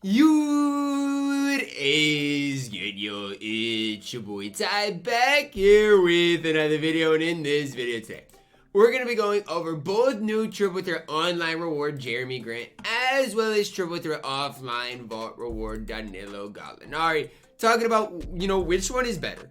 It is good, yo. It's your boy Ty back here with another video, and in this video today, we're going to be going over both new Triple Threat online reward Jerami Grant, as well as Triple Threat offline vault reward Danilo Gallinari. Talking about, which one is better,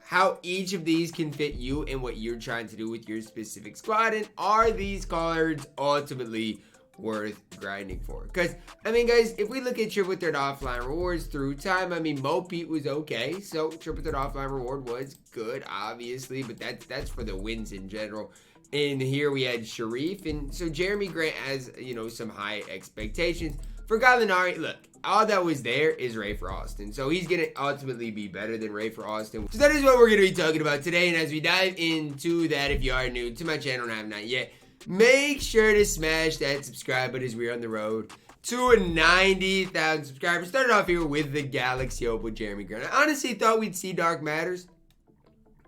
how each of these can fit you and what you're trying to do with your specific squad, and are these cards ultimately worth grinding for? Because guys, if we look at Triple Threat offline rewards through time, Mo Pete was okay, so Triple Threat offline reward was good, obviously, but that's for the wins in general. And here we had Sharif, and so Jerami Grant has some high expectations. For Gallinari, look, all that was there is Ray for Austin, so he's gonna ultimately be better than Ray for Austin. So that is what we're gonna be talking about today, and as we dive into that, if you are new to my channel and have not yet, make sure to smash that subscribe button as we're on the road to 90,000 subscribers. Started off here with the Galaxy Opal Jerami Grant. I honestly thought we'd see Dark Matters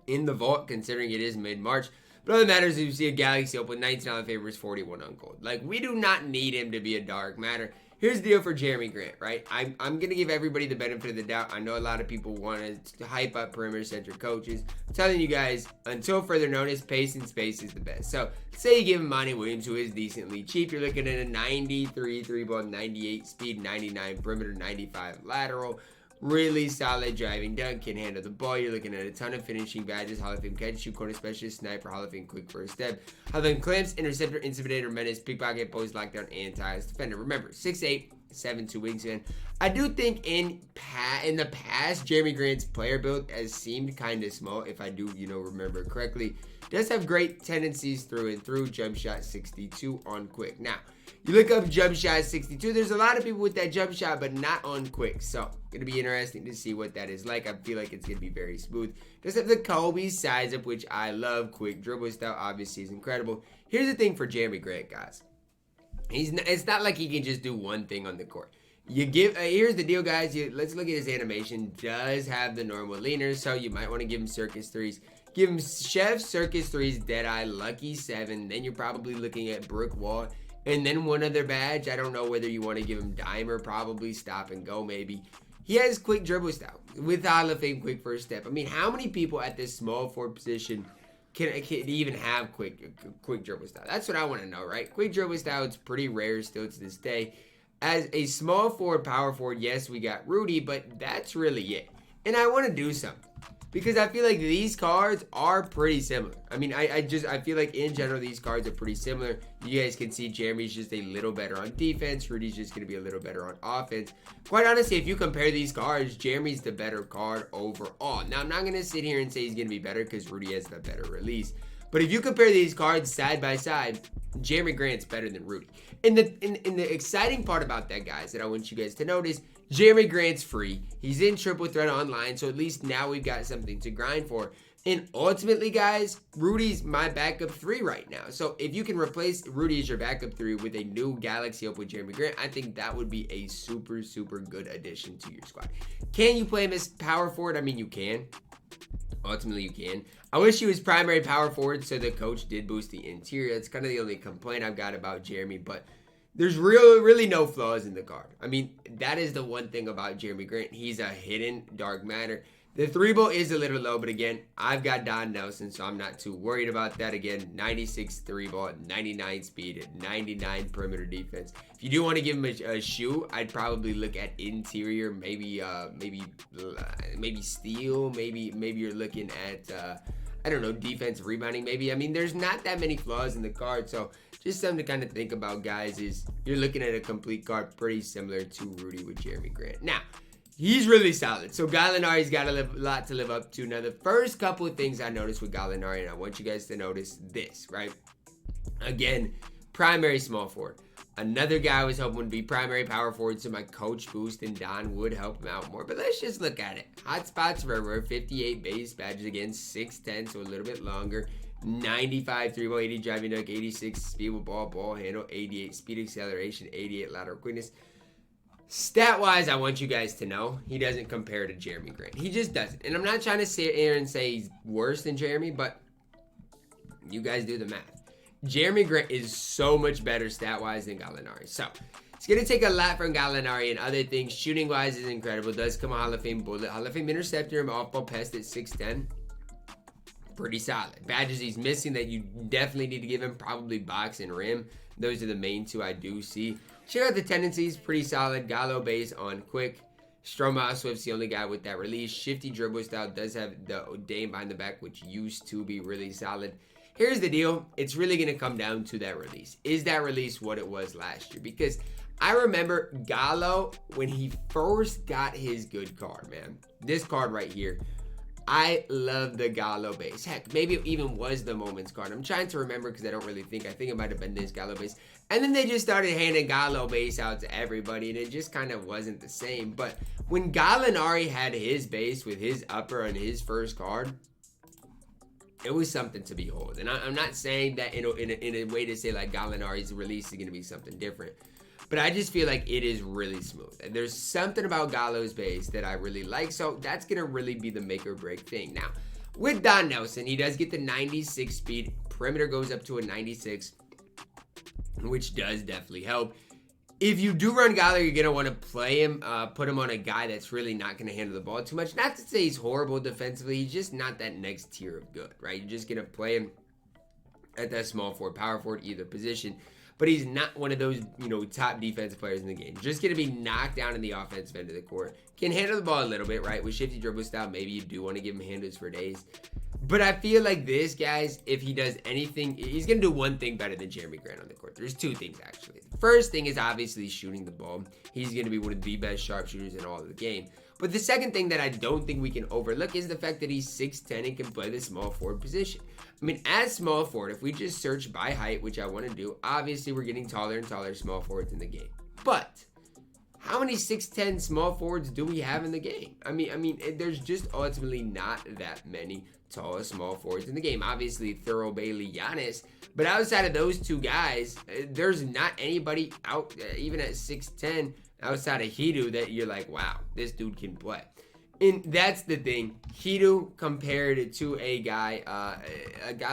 in the vault, considering it is mid-March. But all that matters is we see a Galaxy Opal, $19 favors, 41 on gold. Like, we do not need him to be a Dark Matter. Here's the deal for Jerami Grant, right? I'm going to give everybody the benefit of the doubt. I know a lot of people want to hype up perimeter-centric coaches. I'm telling you guys, until further notice, pace and space is the best. So, say you give him Monty Williams, who is decently cheap. You're looking at a 93 3-ball, 98 speed, 99 perimeter, 95 lateral. Really solid driving dunk, can handle the ball. You're looking at a ton of finishing badges: Hall of Fame catch, shoot, corner specialist, sniper, Hall of Fame quick first step, Hall of Fame clamps, interceptor, intimidator, menace, pickpocket, post, lockdown, and ties defender. Remember, 6'8", 7'2" wingspan. I do think in the past, Jerami Grant's player build has seemed kind of small, if I do remember correctly. Does have great tendencies through and through. Jump shot 62 on quick. Now, you look up jump shot 62. There's a lot of people with that jump shot, but not on quick. So, going to be interesting to see what that is like. I feel like it's going to be very smooth. Does have the Kobe size up, which I love. Quick dribble style, obviously, is incredible. Here's the thing for Jerami Grant, guys. It's not like he can just do one thing on the court. Here's the deal, guys. Let's look at his animation. Does have the normal leaners, so you might want to give him circus threes. Give him Chef, circus threes, Deadeye, Lucky 7. Then you're probably looking at brick wall. And then one other badge. I don't know whether you want to give him Dimer, probably stop and go maybe. He has quick dribble style with Hall of Fame quick first step. How many people at this small forward position can even have quick dribble style? That's what I want to know, right? Quick dribble style, it's pretty rare still to this day. As a small forward, power forward, yes, we got Rudy, but that's really it. And I want to do something, because I feel like these cards are pretty similar. I feel like in general these cards are pretty similar. You guys can see Jerami's just a little better on defense. Rudy's just going to be a little better on offense. Quite honestly, if you compare these cards, Jerami's the better card overall. Now, I'm not going to sit here and say he's going to be better because Rudy has the better release. But if you compare these cards side by side, Jerami Grant's better than Rudy. And the exciting part about that, guys, that I want you guys to notice, Jerami Grant's free. He's in Triple Threat online, so at least now we've got something to grind for. And ultimately, guys, Rudy's my backup 3 right now. So if you can replace Rudy as your backup 3 with a new Galaxy Opal with Jerami Grant, I think that would be a super, super good addition to your squad. Can you play him as power forward? You can. Ultimately, you can. I wish he was primary power forward, so the coach did boost the interior. That's kind of the only complaint I've got about Jerami, but there's really no flaws in the card. That is the one thing about Jerami Grant. He's a hidden dark matter. The 3-ball is a little low, but again, I've got Don Nelson, so I'm not too worried about that. Again, 96 3-ball, 99 speed, 99 perimeter defense. If you do want to give him a shoe, I'd probably look at interior, maybe steal, maybe you're looking at I don't know, defensive rebounding maybe. There's not that many flaws in the card, so just something to kind of think about, guys, is you're looking at a complete card pretty similar to Rudy with Jerami Grant. Now, he's really solid, so Gallinari's got a lot to live up to. Now, the first couple of things I noticed with Gallinari, and I want you guys to notice this, right? Again, primary small forward. Another guy I was hoping would be primary power forward, so my coach boost and Don would help him out more. But let's just look at it. Hot spots everywhere. 58 base badges, again, 6'10", so a little bit longer. 95 3-ball, 80 driving dunk, 86 speed with ball handle, 88 speed acceleration, 88 lateral quickness. Stat-wise, I want you guys to know he doesn't compare to Jerami Grant. He just doesn't. And I'm not trying to sit here and say he's worse than Jerami, but you guys do the math. Jerami Grant is so much better stat-wise than Gallinari. So, let's going to take a lot from Gallinari and other things. Shooting-wise is incredible. Does come a Hall of Fame bullet. Hall of Fame interceptor and off-ball pest at 6'10". Pretty solid. Badges he's missing that you definitely need to give him, probably box and rim. Those are the main two I do see. Check out the tendencies. Pretty solid. Gallo base on quick. Stroma Swift's the only guy with that release. Shifty dribble style. Does have the Dame behind the back, which used to be really solid. Here's the deal. It's really going to come down to that release. Is that release what it was last year? Because I remember Gallo, when he first got his good card, man. This card right here. I love the Gallo base. Heck, maybe it even was the Moments card. I'm trying to remember because I don't really think. I think it might have been this Gallo base. And then they just started handing Gallo base out to everybody, and it just kind of wasn't the same. But when Gallinari had his base with his upper on his first card, it was something to behold. And I'm not saying that in a way to say like Gallinari's release is going to be something different. But I just feel like it is really smooth. And there's something about Gallo's base that I really like. So that's going to really be the make or break thing. Now, with Don Nelson, he does get the 96 speed. Perimeter goes up to a 96, which does definitely help. If you do run Gallo, you're going to want to play him, put him on a guy that's really not going to handle the ball too much. Not to say he's horrible defensively. He's just not that next tier of good, right? You're just going to play him at that small forward, power forward, either position. But he's not one of those, top defensive players in the game. Just going to be knocked down in the offensive end of the court. Can handle the ball a little bit, right? With shifty dribble style, maybe you do want to give him handles for days. But I feel like this, guys, if he does anything, he's going to do one thing better than Jerami Grant on the court. There's two things, actually. The first thing is obviously shooting the ball. He's going to be one of the best sharpshooters in all of the game. But the second thing that I don't think we can overlook is the fact that he's 6'10" and can play the small forward position. I mean, as small forward, if we just search by height, which I want to do, obviously we're getting taller and taller small forwards in the game. But how many 6'10" small forwards do we have in the game? I mean, there's just ultimately not that many tall small forwards in the game. Obviously, Thurl, Bailey, Giannis. But outside of those two guys, there's not anybody out, even at 6'10", outside of Hidu, that you're like, wow, this dude can play. And that's the thing. Hidu compared to a guy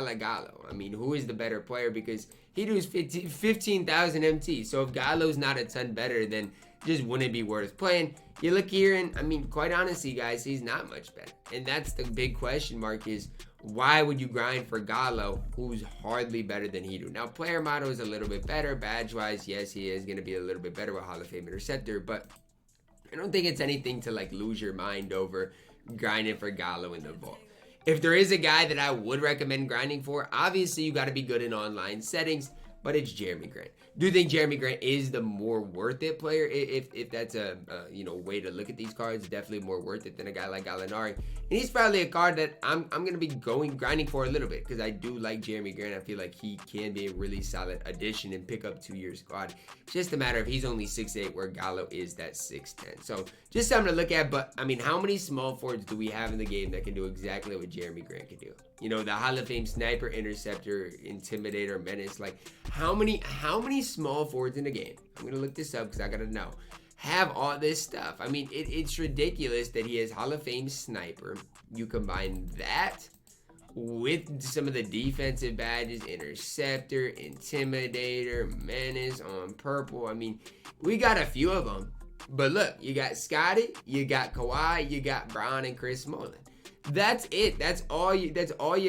like Gallo. I mean, who is the better player? Because Hidu is 15,000 MT. So if Gallo's not a ton better, then just wouldn't be worth playing. You look here, and I mean, quite honestly, guys, he's not much better. And that's the big question mark is, why would you grind for Gallo, who's hardly better than Hidu? Now, player model is a little bit better. Badge-wise, yes, he is going to be a little bit better with Hall of Fame interceptor, but I don't think it's anything to like lose your mind over grinding for Gallo in the vault. If there is a guy that I would recommend grinding for, obviously you got to be good in online settings, but it's Jerami Grant. Do you think Jerami Grant is the more worth it player? If that's a way to look at these cards, definitely more worth it than a guy like Gallinari. And he's probably a card that I'm gonna be grinding for a little bit because I do like Jerami Grant. I feel like he can be a really solid addition and pick up 2-year squad. It's just a matter of he's only 6'8", where Gallo is that 6'10". So just something to look at. But I mean, how many small forwards do we have in the game that can do exactly what Jerami Grant can do? The Hall of Fame sniper, interceptor, intimidator, menace. Like how many small forwards in the game? I'm gonna look this up because I gotta know. Have all this stuff. I mean, it's ridiculous that he has Hall of Fame sniper. You combine that with some of the defensive badges, interceptor, intimidator, menace on purple. I mean, we got a few of them. But look, you got Scotty, you got Kawhi, you got Brown and Chris Mullin. That's it. That's all you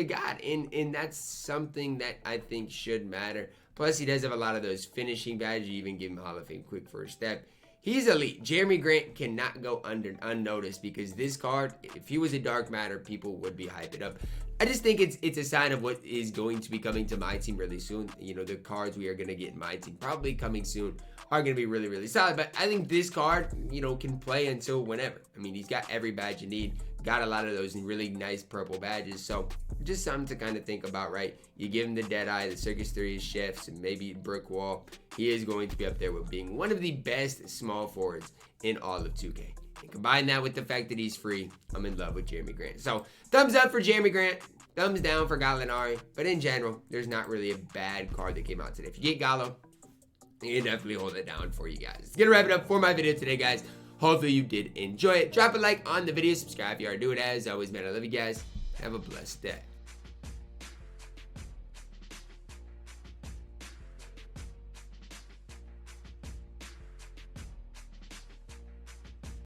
got. And that's something that I think should matter. Plus, he does have a lot of those finishing badges. You even give him Hall of Fame quick first step. He's elite. Jerami Grant cannot go unnoticed because this card, if he was a dark matter, people would be hyping up. I just think it's a sign of what is going to be coming to my team really soon. The cards we are going to get in my team probably coming soon are going to be really, really solid. But I think this card, can play until whenever. I mean, he's got every badge you need. Got a lot of those really nice purple badges. So just something to kind of think about, right? You give him the Deadeye, the Circus 3 Chefs, and maybe Brick Wall. He is going to be up there with being one of the best small forwards in all of 2K. And combine that with the fact that he's free, I'm in love with Jerami Grant. So thumbs up for Jerami Grant, thumbs down for Gallinari. But in general, there's not really a bad card that came out today. If you get Gallo, you can definitely hold it down for you guys. Gonna wrap it up for my video today, guys. Hopefully you did enjoy it. Drop a like on the video. Subscribe if you are. Do it as always, man. I love you guys. Have a blessed day.